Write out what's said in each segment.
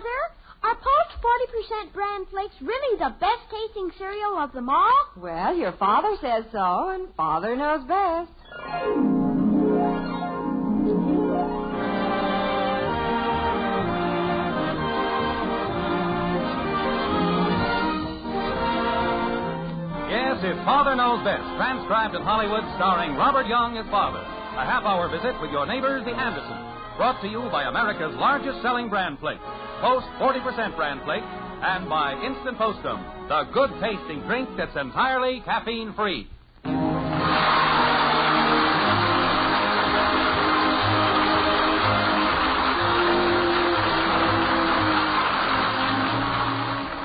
Father, are Post 40% bran flakes really the best-tasting cereal of them all? Well, your father says so, and Father knows best. Yes, it's Father Knows Best, transcribed in Hollywood, starring Robert Young as Father. A half-hour visit with your neighbors, the Andersons. Brought to you by America's largest-selling bran flake, Post 40% bran flake, and by Instant Postum, the good-tasting drink that's entirely caffeine-free.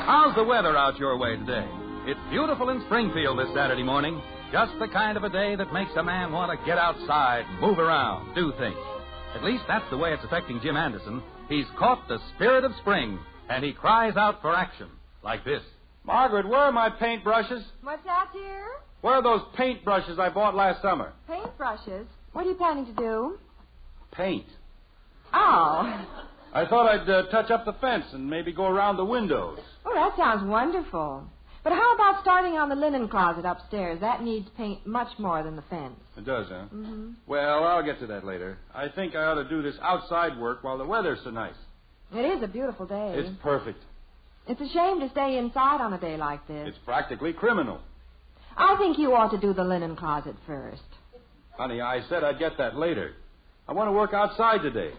How's the weather out your way today? It's beautiful in Springfield this Saturday morning. Just the kind of a day that makes a man want to get outside, move around, do things. At least that's the way it's affecting Jim Anderson. He's caught the spirit of spring, and he cries out for action, like this. Margaret, where are my paintbrushes? What's that, dear? Where are those paintbrushes I bought last summer? Paintbrushes? What are you planning to do? Paint. Oh. I thought I'd touch up the fence and maybe go around the windows. Oh, that sounds wonderful. But how about starting on the linen closet upstairs? That needs paint much more than the fence. It does, huh? Mm-hmm. Well, I'll get to that later. I think I ought to do this outside work while the weather's so nice. It is a beautiful day. It's perfect. It's a shame to stay inside on a day like this. It's practically criminal. I think you ought to do the linen closet first. Honey, I said I'd get that later. I want to work outside today.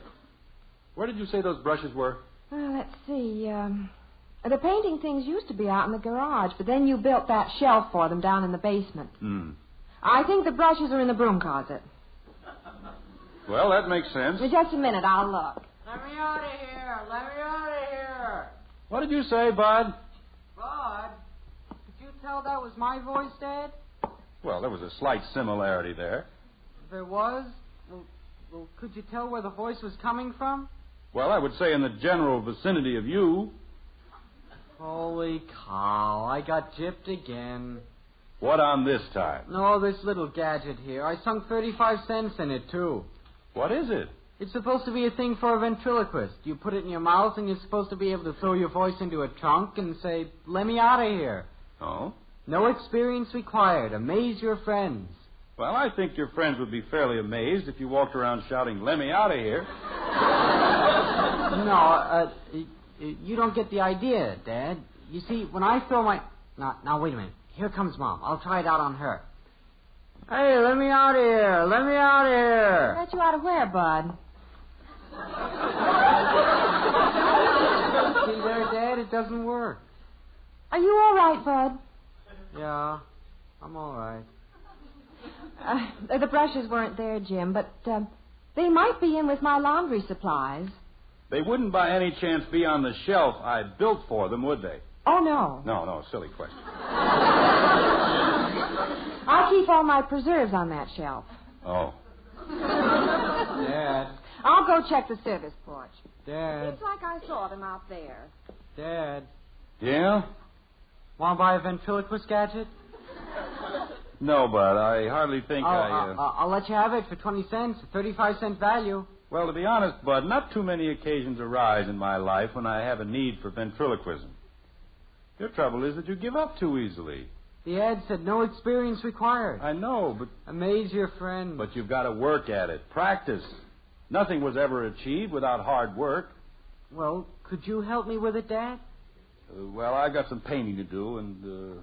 Where did you say those brushes were? Well, let's see. The painting things used to be out in the garage, but then you built that shelf for them down in the basement. I think the brushes are in the broom closet. Well, that makes sense. Just a minute, I'll look. Let me out of here! Let me out of here! What did you say, Bud? Bud? Could you tell that was my voice, Dad? Well, there was a slight similarity there. There was? Well, could you tell where the voice was coming from? Well, I would say in the general vicinity of you. Holy cow, I got gypped again. What on this time? No, this little gadget here. I sunk 35 cents in it, too. What is it? It's supposed to be a thing for a ventriloquist. You put it in your mouth, and you're supposed to be able to throw your voice into a trunk and say, let me out of here. Oh? No experience required. Amaze your friends. Well, I think your friends would be fairly amazed if you walked around shouting, let me out of here. No, you don't get the idea, Dad. You see, when I throw my... Now, wait a minute. Here comes Mom. I'll try it out on her. Hey, let me out of here. Let me out of here. Let you out of where, Bud? See there, Dad? It doesn't work. Are you all right, Bud? Yeah, I'm all right. The brushes weren't there, Jim, but they might be in with my laundry supplies. They wouldn't by any chance be on the shelf I built for them, would they? Oh, no. No, silly question. I keep all my preserves on that shelf. Oh. Dad. I'll go check the service porch. Dad. It's like I saw them out there. Dad. Yeah? Want to buy a ventriloquist gadget? No, Bud, I hardly think I'll let you have it for 20 cents, a 35-cent value. Well, to be honest, Bud, not too many occasions arise in my life when I have a need for ventriloquism. Your trouble is that you give up too easily. The ad said no experience required. I know, but... Amaze your friend. But you've got to work at it. Practice. Nothing was ever achieved without hard work. Well, could you help me with it, Dad? Well, I've got some painting to do, and,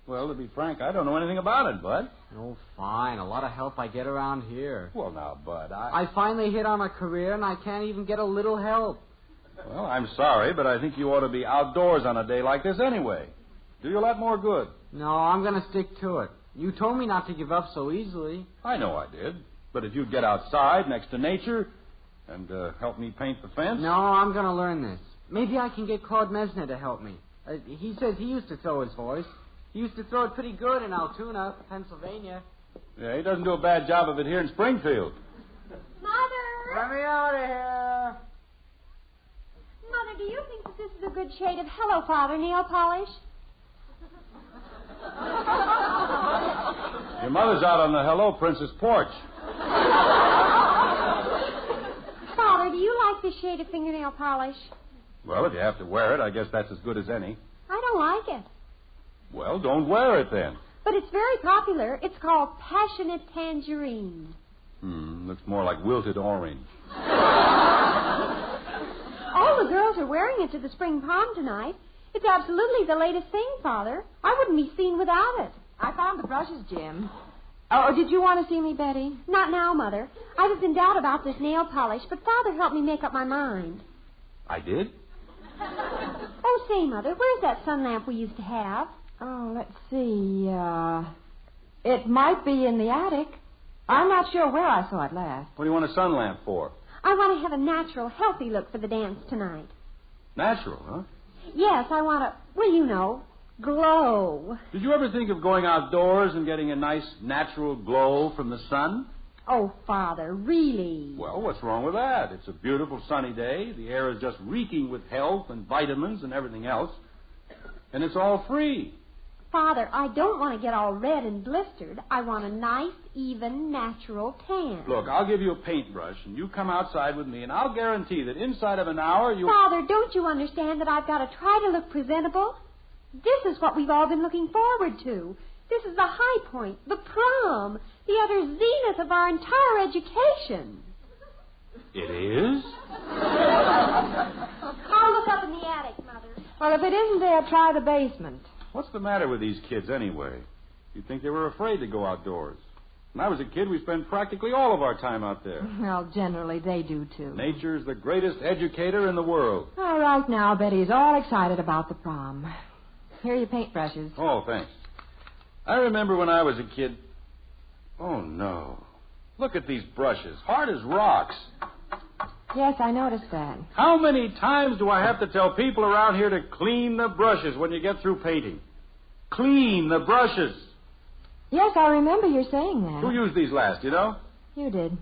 well, to be frank, I don't know anything about it, Bud. Oh, fine. A lot of help I get around here. Well, now, Bud, I finally hit on a career, and I can't even get a little help. Well, I'm sorry, but I think you ought to be outdoors on a day like this anyway. Do you a lot more good. No, I'm going to stick to it. You told me not to give up so easily. I know I did. But if you'd get outside next to nature and help me paint the fence... No, I'm going to learn this. Maybe I can get Claude Mesner to help me. He says he used to throw his voice. He used to throw it pretty good in Altoona, Pennsylvania. Yeah, he doesn't do a bad job of it here in Springfield. Mother! Let me out of here. Mother, do you think that this is a good shade of Hello, Father nail polish? Your mother's out on the Hello Princess porch. Father, do you like this shade of fingernail polish? Well, if you have to wear it, I guess that's as good as any. I don't like it. Well, don't wear it then. But it's very popular. It's called Passionate Tangerine. Looks more like wilted orange. All the girls are wearing it to the spring prom tonight. It's absolutely the latest thing, Father. I wouldn't be seen without it. I found the brushes, Jim. Oh, did you want to see me, Betty? Not now, Mother. I was in doubt about this nail polish, but Father helped me make up my mind. I did? Oh, say, Mother, where's that sun lamp we used to have? Oh, let's see. It might be in the attic. I'm not sure where I saw it last. What do you want a sun lamp for? I want to have a natural, healthy look for the dance tonight. Natural, huh? Yes, I want to, well, you know, glow. Did you ever think of going outdoors and getting a nice natural glow from the sun? Oh, Father, really? Well, what's wrong with that? It's a beautiful sunny day. The air is just reeking with health and vitamins and everything else. And it's all free. Father, I don't want to get all red and blistered. I want a nice, even, natural tan. Look, I'll give you a paintbrush, and you come outside with me, and I'll guarantee that inside of an hour you'll... Father, don't you understand that I've got to try to look presentable? This is what we've all been looking forward to. This is the high point, the prom, the utter zenith of our entire education. It is? I'll look up in the attic, Mother. Well, if it isn't there, try the basement. What's the matter with these kids anyway? You'd think they were afraid to go outdoors. When I was a kid, we spent practically all of our time out there. Well, generally they do, too. Nature's the greatest educator in the world. All right, now, Betty's all excited about the prom. Here are your paintbrushes. Oh, thanks. I remember when I was a kid... Oh, no. Look at these brushes. Hard as rocks. Yes, I noticed that. How many times do I have to tell people around here to clean the brushes when you get through painting? Clean the brushes. Yes, I remember you saying that. Who used these last, you know? You did.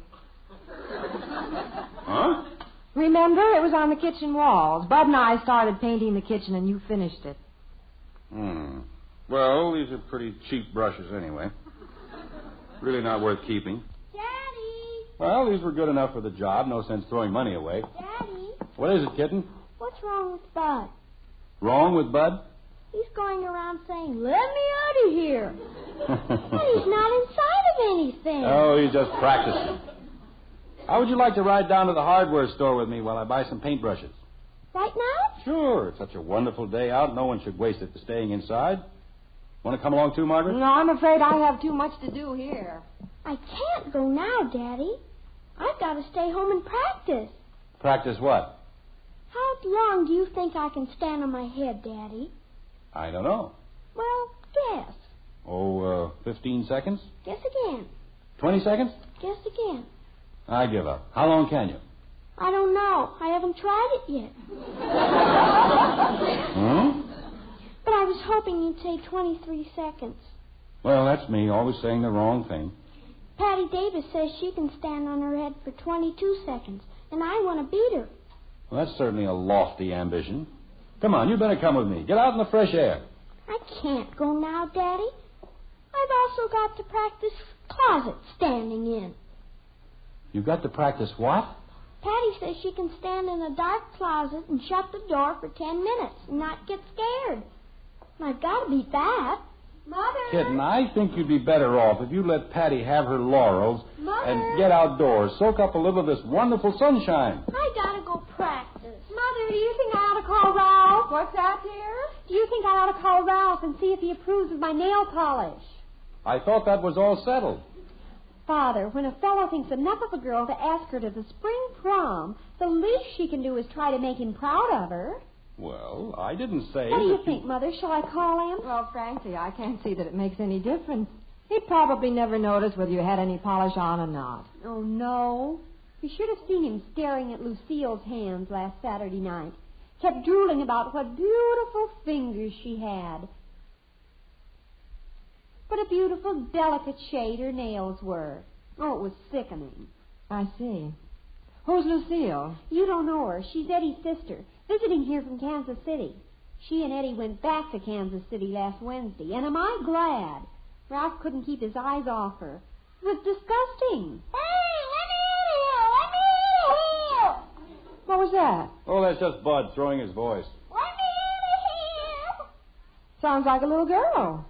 Huh? Remember, it was on the kitchen walls. Bud and I started painting the kitchen, and you finished it. Well, these are pretty cheap brushes anyway. Really not worth keeping. Daddy! Well, these were good enough for the job. No sense throwing money away. Daddy! What is it, kitten? What's wrong with Bud? Wrong with Bud? He's going around saying, let me out of here. But he's not inside of anything. Oh, he's just practicing. How would you like to ride down to the hardware store with me while I buy some paintbrushes? Right now? Sure. It's such a wonderful day out. No one should waste it for staying inside. Want to come along too, Margaret? No, I'm afraid I have too much to do here. I can't go now, Daddy. I've got to stay home and practice. Practice what? How long do you think I can stand on my head, Daddy? I don't know. Well, guess. 15 seconds? Guess again. 20 seconds? Guess again. I give up. How long can you? I don't know. I haven't tried it yet. But I was hoping you'd say 23 seconds. Well, that's me, always saying the wrong thing. Patty Davis says she can stand on her head for 22 seconds, and I want to beat her. Well, that's certainly a lofty ambition. Come on, you better come with me. Get out in the fresh air. I can't go now, Daddy. I've also got to practice closet standing in. You've got to practice what? Patty says she can stand in a dark closet and shut the door for 10 minutes and not get scared. And I've got to beat that. Mother! Kitten, I think you'd be better off if you let Patty have her laurels Mother! and get outdoors. Soak up a little of this wonderful sunshine. I got to go practice. Mother, do you think I ought to call Ralph? What's that, dear? Do you think I ought to call Ralph and see if he approves of my nail polish? I thought that was all settled. Father, when a fellow thinks enough of a girl to ask her to the spring prom, the least she can do is try to make him proud of her. Well, I didn't say... What do you think, Mother? Shall I call him? Well, frankly, I can't see that it makes any difference. He'd probably never notice whether you had any polish on or not. Oh, no. You should have seen him staring at Lucille's hands last Saturday night. Kept drooling about what beautiful fingers she had. What a beautiful, delicate shade her nails were. Oh, it was sickening. I see. Who's Lucille? You don't know her. She's Eddie's sister, visiting here from Kansas City. She and Eddie went back to Kansas City last Wednesday, and am I glad. Ralph couldn't keep his eyes off her. It was disgusting. Hey, let me out of here! Let me out of here! What was that? Oh, that's just Bud throwing his voice. Let me out of here! Sounds like a little girl.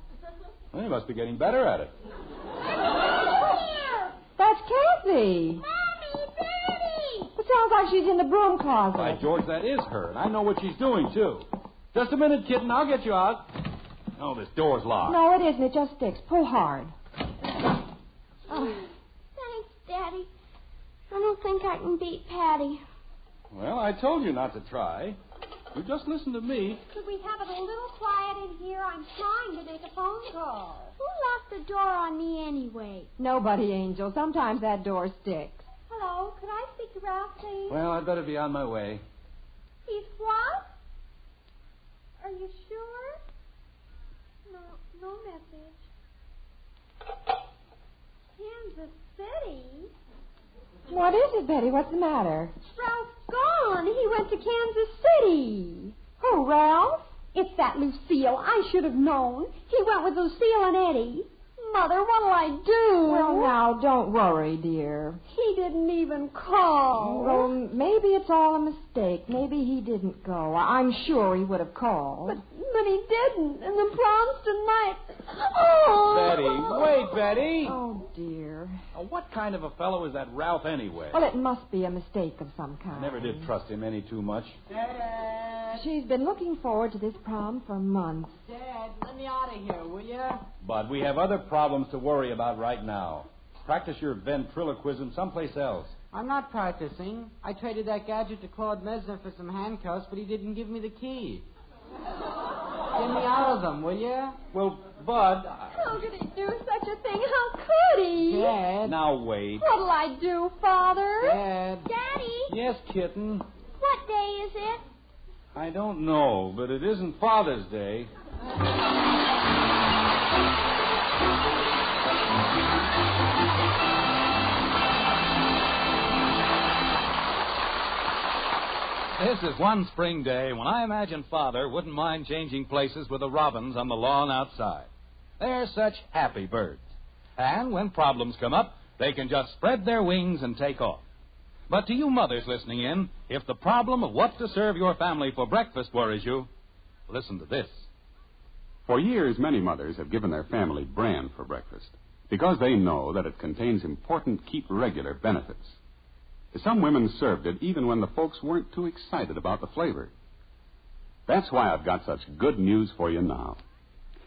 Well, he must be getting better at it. That's Kathy. Mommy, Daddy! It sounds like she's in the broom closet. By George, that is her, and I know what she's doing, too. Just a minute, kitten. I'll get you out. Oh, this door's locked. No, it isn't. It just sticks. Pull hard. Thanks, Daddy. I don't think I can beat Patty. Well, I told you not to try. You just listen to me. Could we have it a little quiet in here? I'm trying to make a phone call. Who locked the door on me anyway? Nobody, Angel. Sometimes that door sticks. Hello, could I speak to Ralph, please? Well, I'd better be on my way. He's what? Are you sure? No message. Kansas City? What is it, Betty? What's the matter? Ralph's gone. He went to Kansas City. Who, Ralph? It's that Lucille. I should have known. He went with Lucille and Eddie. Mother, what'll I do? Well, now, don't worry, dear. He didn't even call. Well, maybe it's all a mistake. Maybe he didn't go. I'm sure he would have called. But he didn't. And the prom's tonight. Oh! Betty, wait, Betty. Oh, dear. Now, what kind of a fellow is that Ralph anyway? Well, it must be a mistake of some kind. I never did trust him any too much. Dad, She's been looking forward to this prom for months. Dad, let me out of here, will you? But we have other problems to worry about right now. Practice your ventriloquism someplace else. I'm not practicing. I traded that gadget to Claude Mesner for some handcuffs, but he didn't give me the key. Get me out of them, will you? Well, Bud... How could he do such a thing? How could he? Dad. Now, wait. What'll I do, Father? Dad. Daddy, Yes, kitten. what day is it? I don't know, but it isn't Father's Day. This is one spring day when I imagine Father wouldn't mind changing places with the robins on the lawn outside. They're such happy birds. And when problems come up, they can just spread their wings and take off. But to you mothers listening in, if the problem of what to serve your family for breakfast worries you, listen to this. For years, many mothers have given their family bran for breakfast because they know that it contains important keep regular benefits. Some women served it even when the folks weren't too excited about the flavor. That's why I've got such good news for you now.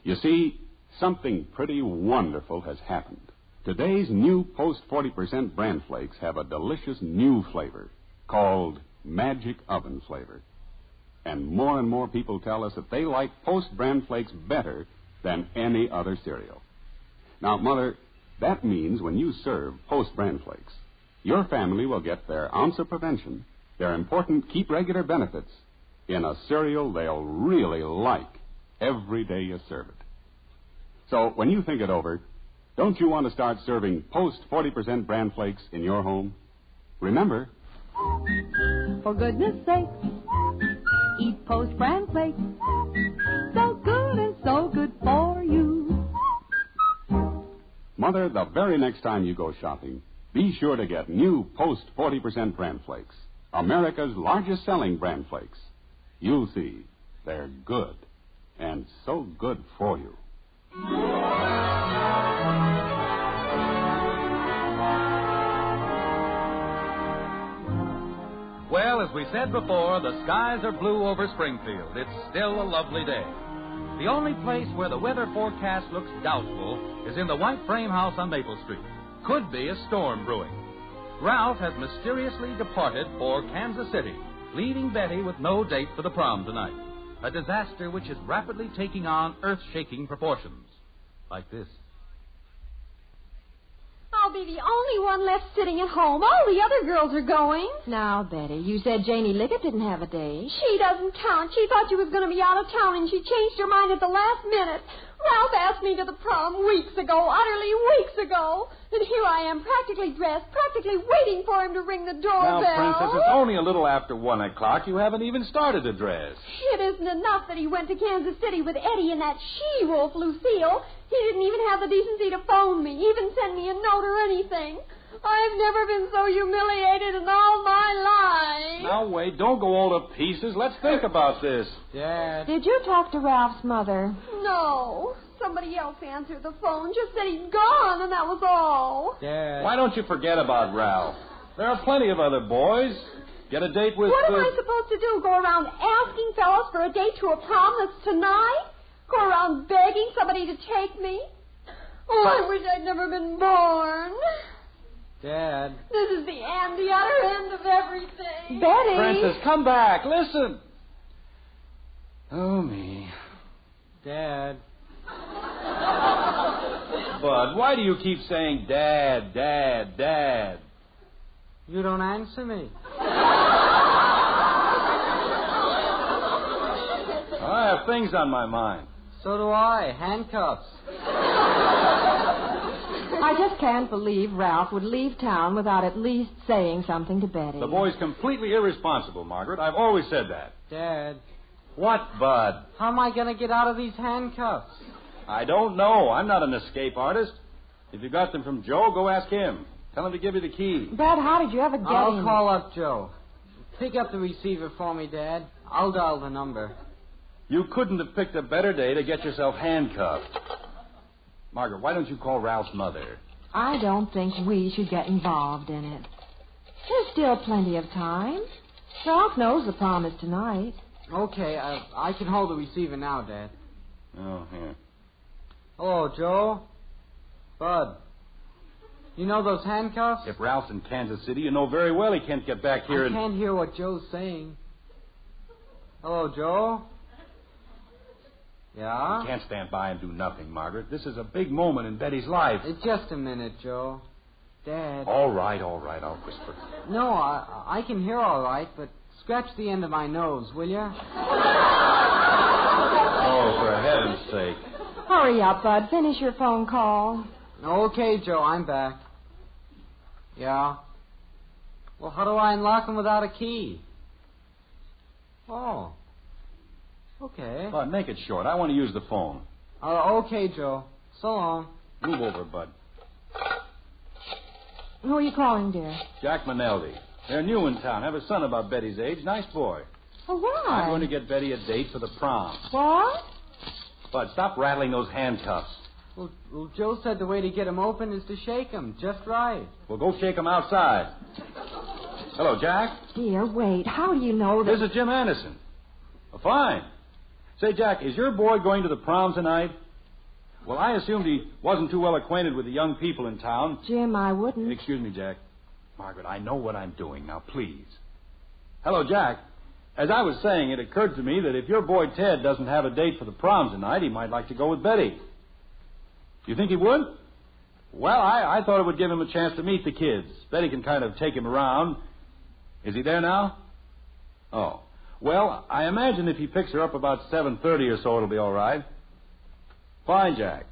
You see, something pretty wonderful has happened. Today's new Post 40% bran flakes have a delicious new flavor called Magic Oven Flavor. And more people tell us that they like Post bran flakes better than any other cereal. Now, Mother, that means when you serve Post bran flakes, your family will get their ounce of prevention, their important keep regular benefits, in a cereal they'll really like every day you serve it. So when you think it over, don't you want to start serving Post 40% bran flakes in your home? Remember, For goodness sake, eat Post bran flakes. So good and so good for you. Mother, the very next time you go shopping, be sure to get new Post 40% bran flakes, America's largest selling bran flakes. You'll see, they're good, and so good for you. Well, as we said before, the skies are blue over Springfield. It's still a lovely day. The only place where the weather forecast looks doubtful is in the white frame house on Maple Street. Could be a storm brewing. Ralph has mysteriously departed for Kansas City, leaving Betty with no date for the prom tonight. A disaster which is rapidly taking on earth-shaking proportions. Like this. I'll be the only one left sitting at home. All the other girls are going. Now, Betty, you said Janie Liggett didn't have a date. She doesn't count. She thought she was going to be out of town, and she changed her mind at the last minute. Ralph asked me to the prom weeks ago, utterly weeks ago. And here I am, practically dressed, practically waiting for him to ring the doorbell. Now, Princess, it's only a little after 1 o'clock. You haven't even started to dress. It isn't enough that he went to Kansas City with Eddie and that she-wolf, Lucille. He didn't even have the decency to phone me, even send me a note or anything. I've never been so humiliated in all my life. Now, wait. Don't go all to pieces. Let's think about this. Dad. Did you talk to Ralph's mother? No. Somebody else answered the phone. Just said he'd gone, and that was all. Dad. Why don't you forget about Ralph? There are plenty of other boys. Get a date with... What am I supposed to do? Go around asking fellows for a date to a prom that's tonight? Go around begging somebody to take me? Oh, I wish I'd never been born. Dad. This is the end, the utter end of everything. Betty! Princess, come back. Listen. Oh, me. Dad. Bud, why do you keep saying Dad, Dad, Dad? You don't answer me. I have things on my mind. So do I. Handcuffs. I just can't believe Ralph would leave town without at least saying something to Betty. The boy's completely irresponsible, Margaret. I've always said that. Dad. What, Bud? How am I going to get out of these handcuffs? I don't know. I'm not an escape artist. If you got them from Joe, go ask him. Tell him to give you the key. Bud, how did you ever get I'll in? call up Joe. Pick up the receiver for me, Dad. I'll dial the number. You couldn't have picked a better day to get yourself handcuffed. Margaret, why don't you call Ralph's mother? I don't think we should get involved in it. There's still plenty of time. Ralph knows the prom is tonight. Okay, I can hold the receiver now, Dad. Oh, here. Hello, Joe. Bud. You know those handcuffs? If Ralph's in Kansas City, you know very well he can't get back here I can't hear what Joe's saying. Hello, Joe. Yeah? You can't stand by and do nothing, Margaret. This is a big moment in Betty's life. Just a minute, Joe. Dad. All right, I'll whisper. No, I can hear all right, but scratch the end of my nose, will you? Oh, for heaven's sake. Hurry up, Bud. Finish your phone call. Okay, Joe, I'm back. Yeah? Well, how do I unlock them without a key? Oh. Okay. Bud, make it short. I want to use the phone. Okay, Joe. So long. Move over, Bud. Who are you calling, dear? Jack Maneldi. They're new in town. Have a son about Betty's age. Nice boy. Oh, why? I'm going to get Betty a date for the prom. What? Bud, stop rattling those handcuffs. Well, Joe said the way to get them open is to shake them just right. Well, go shake them outside. Hello, Jack. Dear, wait. How do you know that... This is Jim Anderson. Fine. Say, Jack, is your boy going to the prom tonight? Well, I assumed he wasn't too well acquainted with the young people in town. Jim, I wouldn't. Excuse me, Jack. Margaret, I know what I'm doing. Now, please. Hello, Jack. As I was saying, it occurred to me that if your boy Ted doesn't have a date for the prom tonight, he might like to go with Betty. You think he would? Well, I thought it would give him a chance to meet the kids. Betty can kind of take him around. Is he there now? Oh. Well, I imagine if he picks her up about 7:30 or so, it'll be all right. Fine, Jack.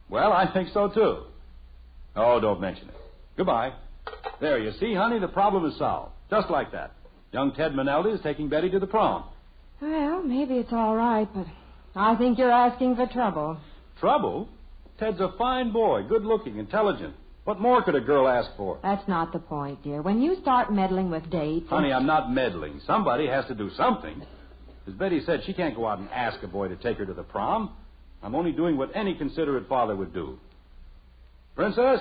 Well, I think so, too. Oh, don't mention it. Goodbye. There, you see, honey, the problem is solved. Just like that. Young Ted Maneldi is taking Betty to the prom. Well, maybe it's all right, but I think you're asking for trouble. Trouble? Ted's a fine boy, good-looking, intelligent. What more could a girl ask for? That's not the point, dear. When you start meddling with dates... Honey, I'm not meddling. Somebody has to do something. As Betty said, she can't go out and ask a boy to take her to the prom. I'm only doing what any considerate father would do. Princess?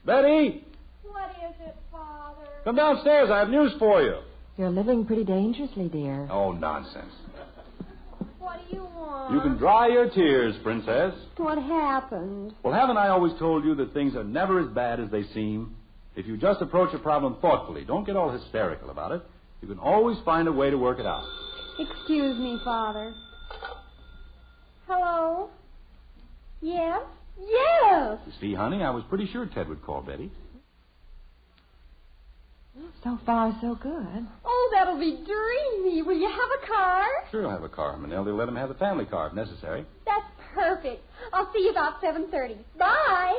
Betty? What is it, Father? Come downstairs. I have news for you. You're living pretty dangerously, dear. Oh, nonsense. What do you want? You can dry your tears, Princess. What happened? Well, haven't I always told you that things are never as bad as they seem? If you just approach a problem thoughtfully, don't get all hysterical about it, you can always find a way to work it out. Excuse me, Father. Hello? Yes? Yes! You see, honey, I was pretty sure Ted would call Betty. So far, so good. Oh, that'll be dreamy. Will you have a car? Sure, I'll have a car. Manelli will let him have the family car if necessary. That's perfect. I'll see you about 7:30. Bye.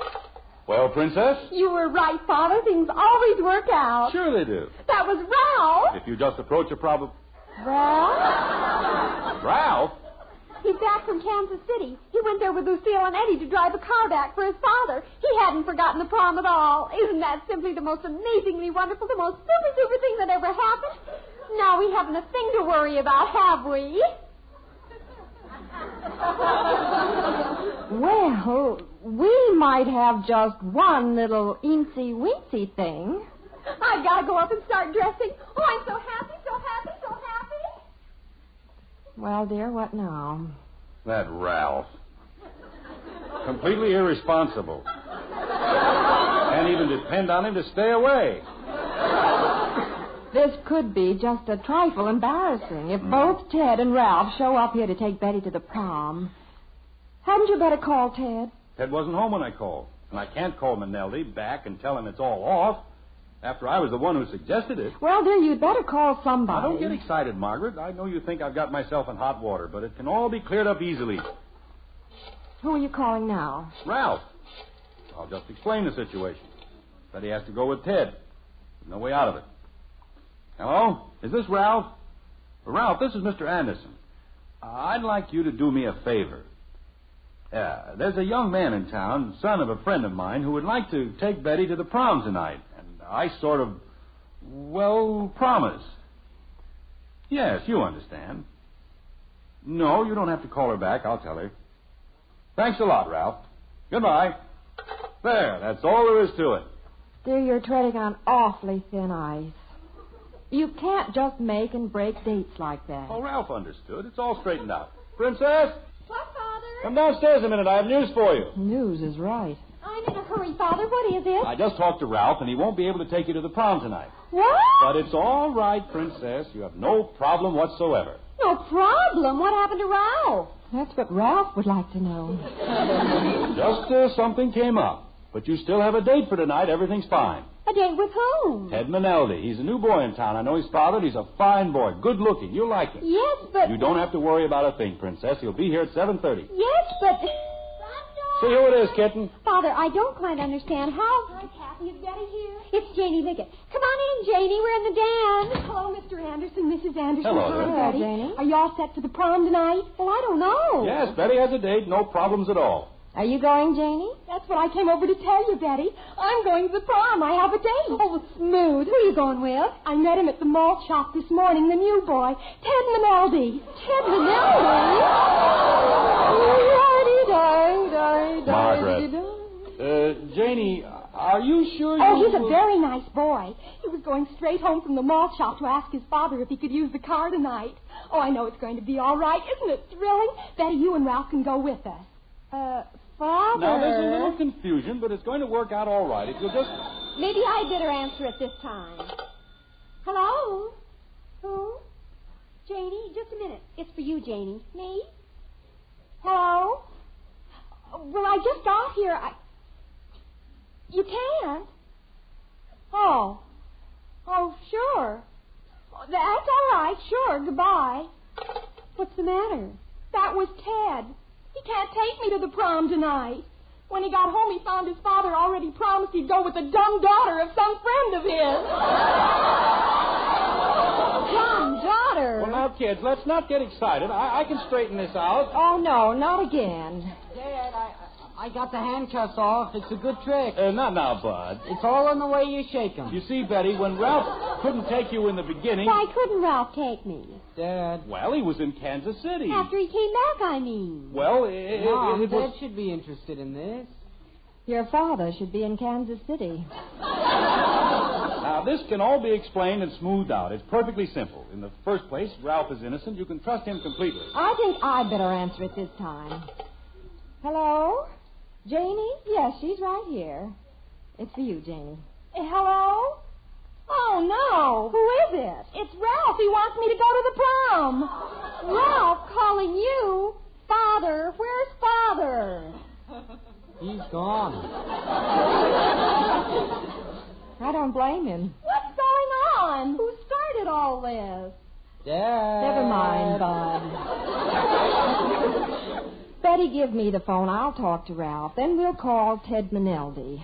Well, Princess? You were right, Father. Things always work out. Sure they do. That was Ralph. If you just approach a problem... Ralph? Ralph? He's back from Kansas City. He went there with Lucille and Eddie to drive a car back for his father. He hadn't forgotten the prom at all. Isn't that simply the most amazingly wonderful, the most super thing that ever happened? Now we haven't a thing to worry about, have we? Well, we might have just one little eensy-weensy thing. I've got to go up and start dressing. Oh, I'm so happy, so happy, so happy. Well, dear, what now? That Ralph. Completely irresponsible. Can't even depend on him to stay away. This could be just a trifle embarrassing if both Ted and Ralph show up here to take Betty to the prom. Hadn't you better call Ted? Ted wasn't home when I called. And I can't call Manelli back and tell him it's all off after I was the one who suggested it. Well, dear, you'd better call somebody. Now, don't get excited, Margaret. I know you think I've got myself in hot water, but it can all be cleared up easily. Who are you calling now? Ralph. I'll just explain the situation. Betty has to go with Ted. There's no way out of it. Hello? Is this Ralph? Ralph, this is Mr. Anderson. I'd like you to do me a favor. There's a young man in town, son of a friend of mine, who would like to take Betty to the prom tonight. And I sort of, promise. Yes, you understand. No, you don't have to call her back. I'll tell her. Thanks a lot, Ralph. Goodbye. There, that's all there is to it. Dear, you're treading on awfully thin ice. You can't just make and break dates like that. Oh, Ralph understood. It's all straightened out. Princess? What, Father? Come downstairs a minute. I have news for you. News is right. I'm in a hurry, Father. What is it? I just talked to Ralph, and he won't be able to take you to the prom tonight. What? But it's all right, Princess. You have no problem whatsoever. No problem. What happened to Ralph? That's what Ralph would like to know. Just something came up. But you still have a date for tonight. Everything's fine. A date with whom? Ted Manelli. He's a new boy in town. I know his father. He's a fine boy. Good looking. You'll like him. Yes, but... You don't have to worry about a thing, Princess. He'll be here at 7:30. Yes, but... See who it is, kitten. Father, I don't quite understand how... Hi, Kathy. Is Betty here? It's Janie Liggett. Come on in, Janie. We're in the den. Hello, Mr. Anderson, Mrs. Anderson. Hello Hi, there. Betty. Janie. Are you all set for the prom tonight? Well, I don't know. Yes, Betty has a date. No problems at all. Are you going, Janie? That's what I came over to tell you, Betty. I'm going to the prom. I have a date. Oh, smooth. Who are you going with? I met him at the malt shop this morning, the new boy, Ted Manelli. Ted Manelli? Margaret. Janie, are you sure you... Oh, he's a very nice boy. He was going straight home from the malt shop to ask his father if he could use the car tonight. Oh, I know it's going to be all right. Isn't it thrilling? Betty, you and Ralph can go with us. Father. Now, there's a little confusion, but it's going to work out all right. If you'll just... Maybe I'd better answer it this time. Hello? Who? Janie, just a minute. It's for you, Janie. Me? Hello? Well, I just got here. You can't? Oh. Oh, sure. That's all right. Sure. Goodbye. What's the matter? That was Ted. He can't take me to the prom tonight. When he got home, he found his father already promised he'd go with the dumb daughter of some friend of his. Dumb daughter? Well, now, kids, let's not get excited. I can straighten this out. Oh, no, not again. Dad, I got the handcuffs off. It's a good trick. Not now, Bud. It's all in the way you shake 'em. You see, Betty, when Ralph couldn't take you in the beginning... Why couldn't Ralph take me? Dad. Well, he was in Kansas City. After he came back, I mean. Well, Mom, it was... Dad should be interested in this. Your father should be in Kansas City. Now, this can all be explained and smoothed out. It's perfectly simple. In the first place, Ralph is innocent. You can trust him completely. I think I'd better answer it this time. Hello? Janie? Yes, she's right here. It's for you, Janie. Hello? Oh, no. Who is it? It's Ralph. He wants me to go to the prom. Ralph calling you? Father. Where's Father? He's gone. I don't blame him. What's going on? Who started all this? Dad. Never mind, Bud. Betty, give me the phone. I'll talk to Ralph. Then we'll call Ted Manelli.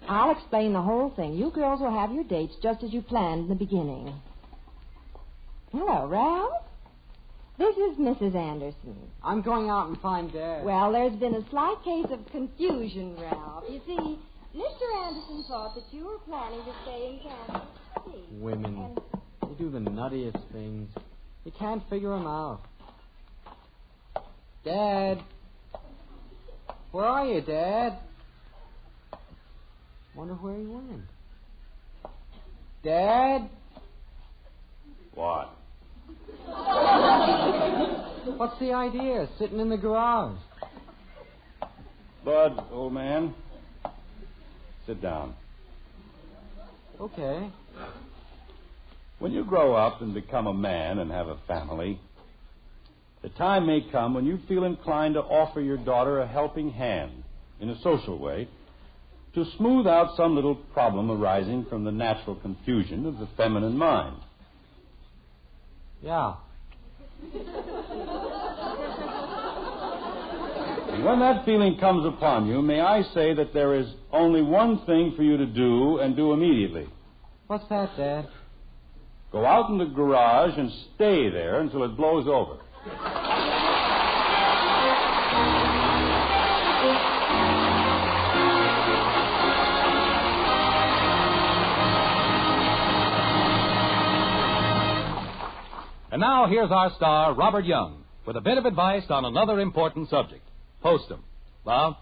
I'll explain the whole thing. You girls will have your dates just as you planned in the beginning. Hello, Ralph. This is Mrs. Anderson. I'm going out and find Dad. Well, there's been a slight case of confusion, Ralph. You see, Mr. Anderson thought that you were planning to stay in Kansas City. Women, they do the nuttiest things. You can't figure them out. Dad. Where are you, Dad? Wonder where he went. Dad? What? What's the idea? Sitting in the garage. Bud, old man, sit down. Okay. When you grow up and become a man and have a family, the time may come when you feel inclined to offer your daughter a helping hand in a social way to smooth out some little problem arising from the natural confusion of the feminine mind. Yeah. And when that feeling comes upon you, may I say that there is only one thing for you to do, and do immediately. What's that, Dad? Go out in the garage and stay there until it blows over. And now here's our star, Robert Young, with a bit of advice on another important subject. Postum. Bob?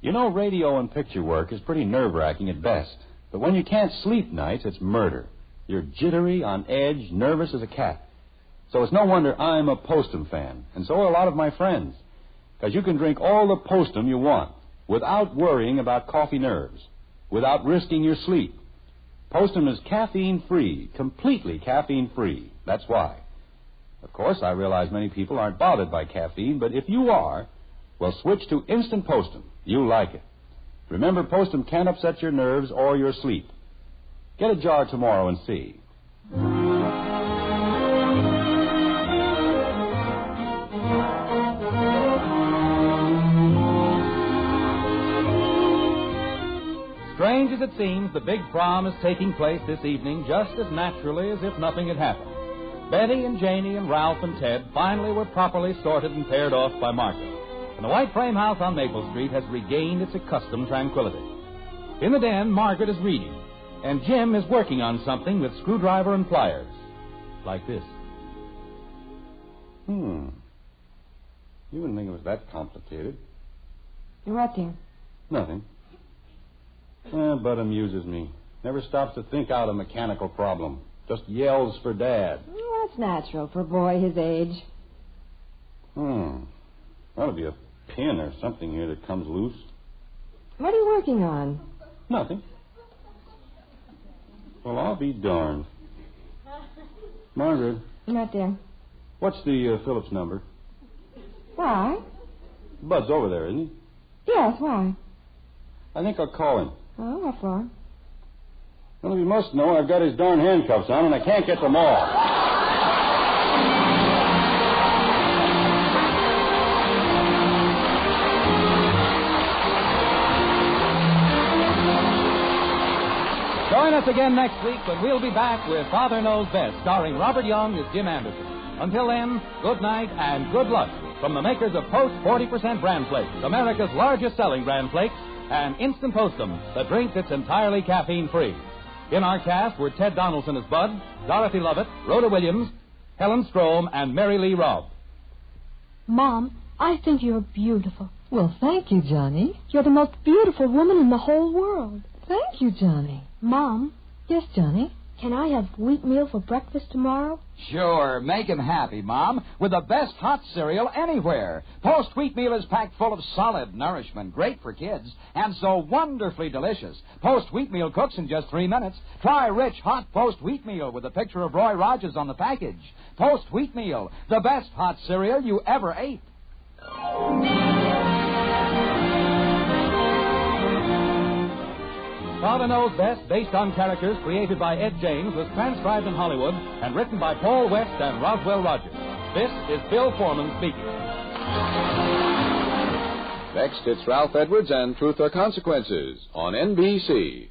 You know, radio and picture work is pretty nerve-wracking at best. But when you can't sleep nights, it's murder. You're jittery, on edge, nervous as a cat. So it's no wonder I'm a Postum fan, and so are a lot of my friends. Because you can drink all the Postum you want without worrying about coffee nerves, without risking your sleep. Postum is caffeine-free, completely caffeine-free. That's why. Of course, I realize many people aren't bothered by caffeine, but if you are, well, switch to Instant Postum. You'll like it. Remember, Postum can't upset your nerves or your sleep. Get a jar tomorrow and see. Strange as it seems, the big prom is taking place this evening just as naturally as if nothing had happened. Betty and Janie and Ralph and Ted finally were properly sorted and paired off by Margaret. And the white frame house on Maple Street has regained its accustomed tranquility. In the den, Margaret is reading, and Jim is working on something with screwdriver and pliers. Like this. You wouldn't think it was that complicated. What, dear? Nothing. Bud amuses me. Never stops to think out a mechanical problem. Just yells for Dad. Well, that's natural for a boy his age. Ought to be a pin or something here that comes loose. What are you working on? Nothing. Well, I'll be darned. Margaret. What, dear? What's the Phillips number? Why? Bud's over there, isn't he? Yes, why? I think I'll call him. Oh, what for? Well, you must know I've got his darn handcuffs on, and I can't get them all. Join us again next week when we'll be back with Father Knows Best, starring Robert Young as Jim Anderson. Until then, good night and good luck from the makers of Post 40% Bran Flakes, America's largest selling Bran Flakes, and Instant Postum, the drink that's entirely caffeine-free. In our cast were Ted Donaldson as Bud, Dorothy Lovett, Rhoda Williams, Helen Strome, and Mary Lee Robb. Mom, I think you're beautiful. Well, thank you, Johnny. You're the most beautiful woman in the whole world. Thank you, Johnny. Mom, Yes, Johnny? can I have wheatmeal for breakfast tomorrow? Sure, make him happy, Mom, with the best hot cereal anywhere. Post Wheatmeal is packed full of solid nourishment, great for kids, and so wonderfully delicious. Post Wheatmeal cooks in just 3 minutes. Try rich, hot Post Wheatmeal with a picture of Roy Rogers on the package. Post Wheatmeal, the best hot cereal you ever ate. Father Knows Best, based on characters created by Ed James, was transcribed in Hollywood and written by Paul West and Roswell Rogers. This is Bill Foreman speaking. Next, it's Ralph Edwards and Truth or Consequences on NBC.